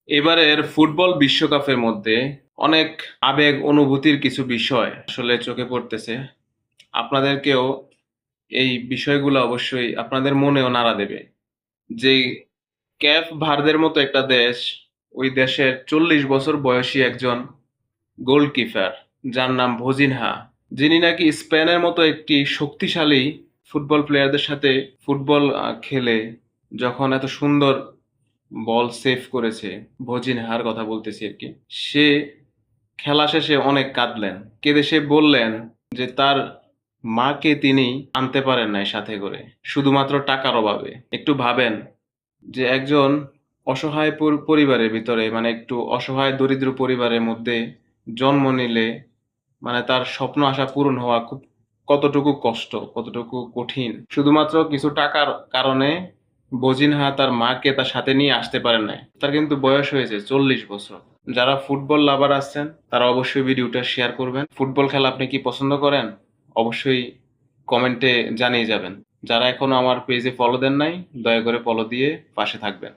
এবারের ফুটবল বিশ্বকাপের মধ্যে অনেক আবেগ অনুভূতির কিছু বিষয় আসলে চোখে পড়তেছে। আপনাদেরকেও এই বিষয়গুলো অবশ্যই আপনাদের মনেও নাড়া দেবে। যেই ক্যাপ ভার্দের মতো একটা দেশ, ওই দেশের ৪০ বছর বয়সী একজন গোলকিপার যার নাম ভোজিনহা, যিনি নাকি স্পেনের মতো একটি শক্তিশালী ফুটবল প্লেয়ারদের সাথে ফুটবল খেলে যখন এত সুন্দর বল সেভ করেছে, ভোজিনহার কথা বলতেছি আরকি। সে খেলা শেষে অনেক কাঁদলেন। কেঁদে সে বললেন যে তার মাকে তিনি আনতে পারেন নাই সাথে করে। শুধুমাত্র টাকার অভাবে। একটু ভাবেন যে একজন অসহায় পরিবারের ভিতরে মানে একটু অসহায় দরিদ্র পরিবারের মধ্যে জন্ম নিলে মানে তার স্বপ্ন আশা পূরণ হওয়া কতটুকু কষ্ট, কতটুকু কঠিন। শুধুমাত্র কিছু টাকার কারণে বজিনহা তার মাকে তার সাথে নিয়ে আসতে পারেন নাই। তার কিন্তু বয়স হয়েছে ৪০ বছর। যারা ফুটবল লাভার আছেন তারা অবশ্যই ভিডিওটা শেয়ার করবেন। ফুটবল খেলা আপনি কি পছন্দ করেন? অবশ্যই কমেন্টে জানিয়ে যাবেন। যারা এখনো আমার পেজে ফলো দেন নাই, দয়া করে ফলো দিয়ে পাশে থাকবেন।